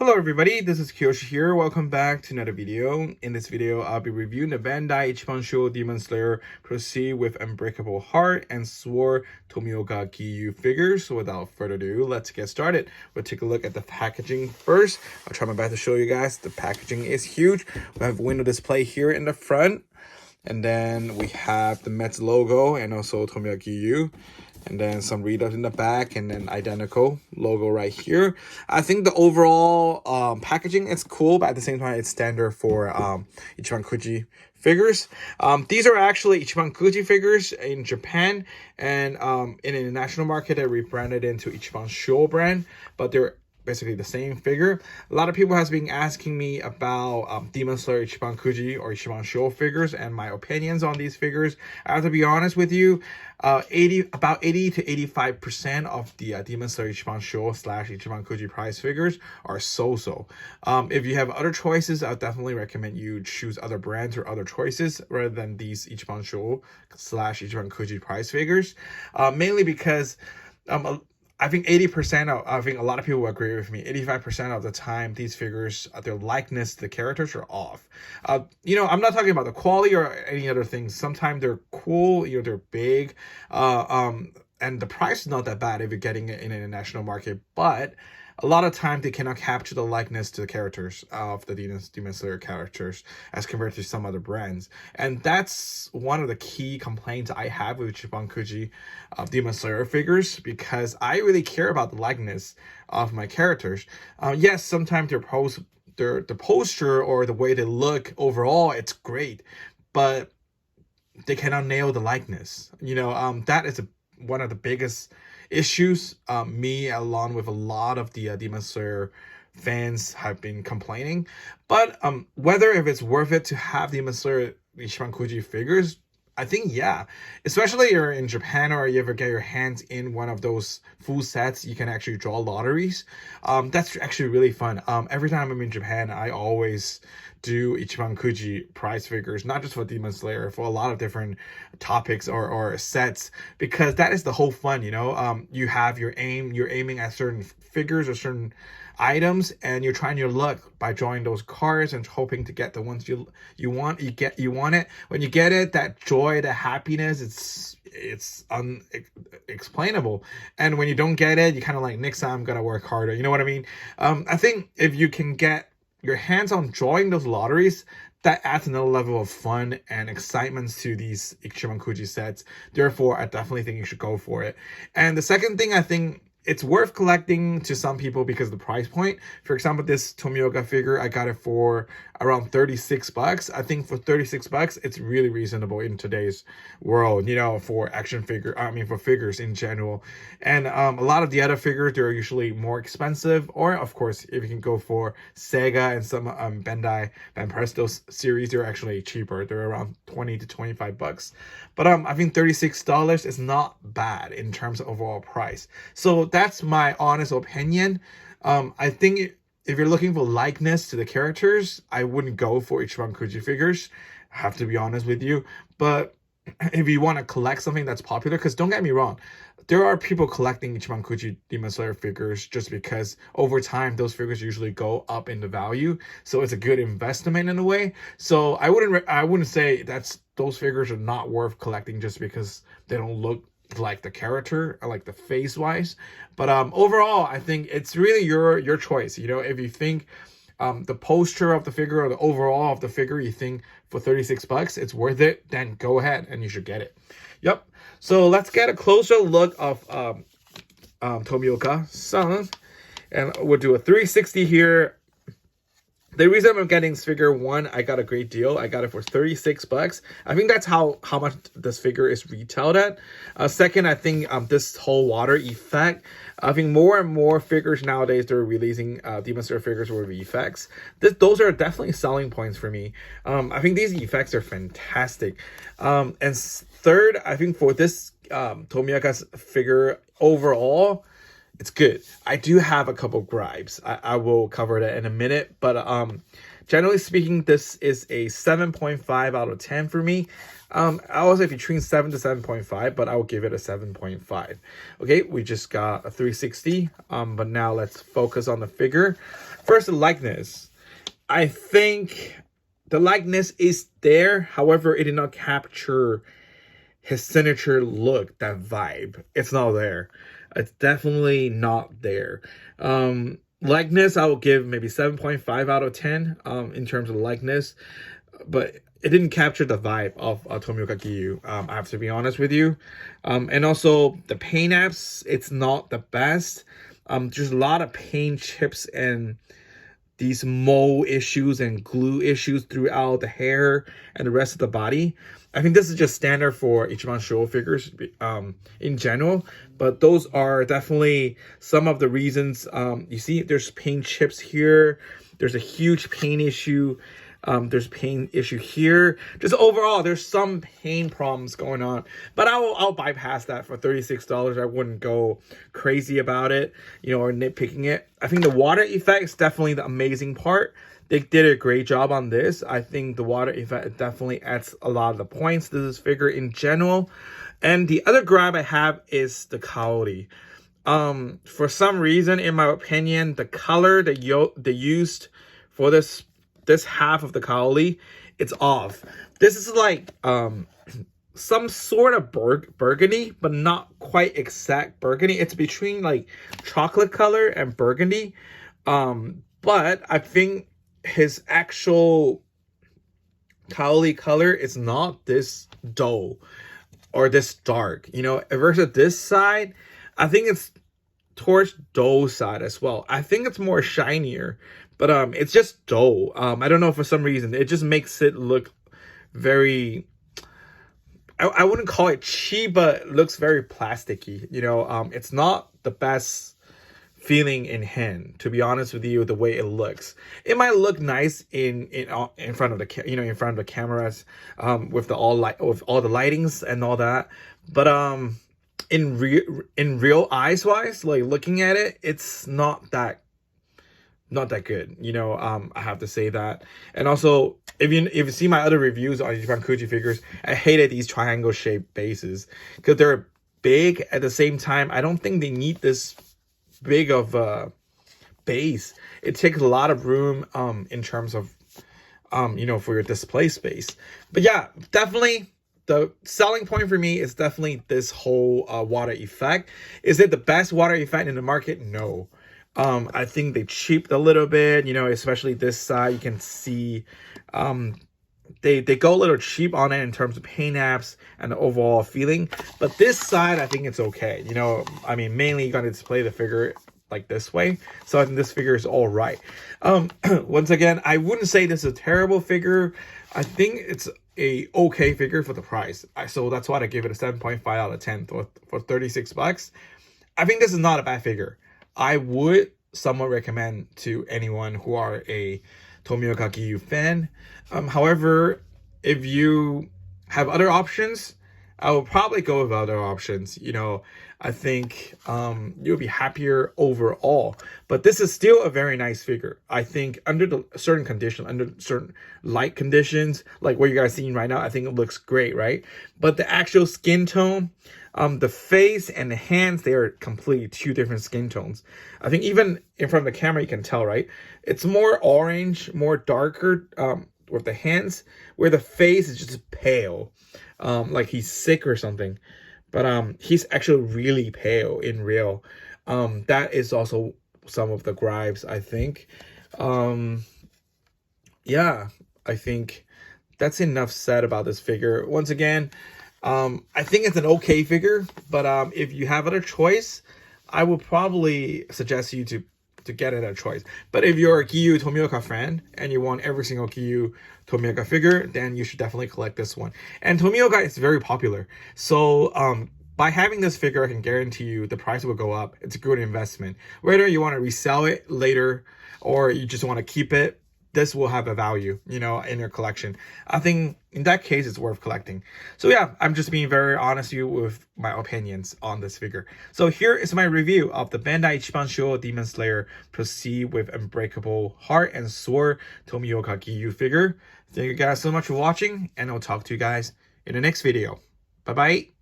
Hello everybody, this is Kyoshi here. Welcome back to another video. In this video, I'll be reviewing the Bandai Ichibansho Demon Slayer Proceed with Unbreakable Heart and Sword Tomioka Giyu figures. So without further ado, let's get started. We'll take a look at the packaging first. I'll try my best to show you guys. The packaging is huge. We have a window display here in the front. And then we have the Mets logo and also Tomioka Giyu. And then some readouts in the back, and then identical logo right here. I think the overall packaging is cool, but at the same time, it's standard for Ichiban figures. These are actually Ichiban figures in Japan, and in the international market, they rebranded into Ichibansho brand, but they're basically the same figure. A lot of people has been asking me about Demon Slayer Ichiban or Ichibansho figures and my opinions on these figures. I have to be honest with you, about 80 to 85% of the Demon Slayer Ichibansho / Ichiban price figures are so-so. If you have other choices, I definitely recommend you choose other brands or other choices rather than these Ichibansho / Ichiban price figures. Mainly because I think 80%, I think a lot of people will agree with me, 85% of the time, these figures, their likeness to the characters are off. You know, I'm not talking about the quality or any other things. Sometimes they're cool, you know, they're big, and the price is not that bad if you're getting it in an international market, but a lot of times they cannot capture the likeness to the characters of the Demon Slayer characters as compared to some other brands. And that's one of the key complaints I have with Ichiban Demon Slayer figures, because I really care about the likeness of my characters. Yes, sometimes the posture or the way they look overall, it's great, but they cannot nail the likeness. You know, that is one of the biggest issues me along with a lot of the Demon Slayer fans have been complaining. But whether if it's worth it to have Demon Slayer Ichiban figures, I think yeah, especially you're in Japan or you ever get your hands in one of those full sets, you can actually draw lotteries. That's actually really fun. Every time I'm in Japan, I always do Ichiban prize figures, not just for Demon Slayer, for a lot of different topics or sets, because that is the whole fun, you know. You have you're aiming at certain figures or certain items, and you're trying your luck by drawing those cards and hoping to get the ones you want. You want it. When you get it, that joy, that happiness, it's unexplainable. And when you don't get it, you kind of like, next time I'm gonna work harder. You know what I mean? I think if you can get your hands on drawing those lotteries, that adds another level of fun and excitement to these Ichiban sets. Therefore, I definitely think you should go for it. And the second thing, I think it's worth collecting to some people because of the price point. For example, this Tomioka figure, I got it for around 36 bucks. I think for 36 bucks, it's really reasonable in today's world, you know, for for figures in general. And a lot of the other figures, they're usually more expensive. Or of course, if you can go for Sega and some Bandai Presto series, they're actually cheaper. They're around 20 to 25 bucks. But I think $36 is not bad in terms of overall price. So that's my honest opinion. I think if you're looking for likeness to the characters, I wouldn't go for Ichiban figures. I have to be honest with you. But if you want to collect something that's popular, because don't get me wrong, there are people collecting Ichiban Demon Slayer figures just because over time those figures usually go up in the value, so it's a good investment in a way. So I wouldn't say those figures are not worth collecting just because they don't look like the character or like the face wise. But overall, I think it's really your choice. You know, if you think the posture of the figure or the overall of the figure, you think for 36 bucks it's worth it, then go ahead and you should get it. Yep. So let's get a closer look of Tomioka-san, and we'll do a 360 here. The reason I'm getting this figure, one, I got a great deal. I got it for 36 bucks. I think that's how much this figure is retailed at. Second, I think this whole water effect. I think more and more figures nowadays, they're releasing Demon Slayer figures with effects. Those are definitely selling points for me. I think these effects are fantastic. And third, I think for this Tomioka's figure overall, it's good. I do have a couple gripes. I will cover that in a minute, but generally speaking, this is a 7.5 out of 10 for me. I was like between 7 to 7.5, but I will give it a 7.5. Okay, we just got a 360. But now let's focus on the figure. First, the likeness. I think the likeness is there. However, it did not capture his signature look, that vibe. It's not there. It's definitely not there. Likeness, I will give maybe 7.5 out of 10 in terms of likeness. But it didn't capture the vibe of Tomioka Giyu. I have to be honest with you. And also, the paint apps, it's not the best. There's a lot of paint chips and these mold issues and glue issues throughout the hair and the rest of the body. I think this is just standard for Ichibansho figures in general, but those are definitely some of the reasons. You see, there's paint chips here. There's a huge paint issue. There's paint issue here. Just overall, there's some pain problems going on. But I'll bypass that for $36. I wouldn't go crazy about it, or nitpicking it. I think the water effect is definitely the amazing part. They did a great job on this. I think the water effect definitely adds a lot of the points to this figure in general. And the other gripe I have is the quality. For some reason, in my opinion, the color they used for this half of the kaoli, it's off. This is like some sort of burgundy, but not quite exact burgundy. It's between like chocolate color and burgundy. But I think his actual kaoli color is not this dull or this dark, versus this side. I think it's towards dull side as well. I think it's more shinier, but it's just dull. I don't know, for some reason it just makes it look very, I wouldn't call it cheap, but it looks very plasticky. It's not the best feeling in hand, to be honest with you. The way it looks, it might look nice in front of the in front of the cameras, with all the lightings and all that, but in real eyes wise, like looking at it, it's not that good. I have to say that. And also, if you see my other reviews on Japan Kuji figures, I hated these triangle shaped bases because they're big. At the same time, I don't think they need this big of a base. It takes a lot of room in terms of for your display space. But yeah, definitely the selling point for me is definitely this whole water effect. Is it the best water effect in the market? No. I think they cheaped a little bit, especially this side. You can see they go a little cheap on it in terms of paint apps and the overall feeling. But this side, I think it's okay. Mainly you're going to display the figure like this way. So I think this figure is all right. Once again, I wouldn't say this is a terrible figure. I think it's a okay figure for the price. So that's why I give it a 7.5 out of 10 for $36. I think this is not a bad figure. I would somewhat recommend to anyone who are a Tomioka Giyu fan. However, if you have other options, I will probably go with other options. I think you'll be happier overall. But this is still a very nice figure. I think under certain conditions, under certain light conditions, like what you guys seeing right now, I think it looks great, right? But the actual skin tone, the face and the hands, they are completely two different skin tones. I think even in front of the camera, you can tell, right? It's more orange, more darker with the hands, where the face is just pale, like he's sick or something. But he's actually really pale in real. That is also some of the gripes, I think. Yeah, I think that's enough said about this figure. Once again, I think it's an okay figure, but if you have other choice, I would probably suggest you to get it a choice. But if you're a Giyu Tomioka fan and you want every single Giyu Tomioka figure, then you should definitely collect this one. And Tomioka is very popular, so by having this figure, I can guarantee you the price will go up. It's a good investment. Whether you want to resell it later or you just want to keep it, this will have a value, in your collection. I think in that case, it's worth collecting. So yeah, I'm just being very honest with you with my opinions on this figure. So here is my review of the Bandai Ichibansho Demon Slayer Proceed with Unbreakable Heart and Sword Tomioka Giyu figure. Thank you guys so much for watching, and I'll talk to you guys in the next video. Bye bye.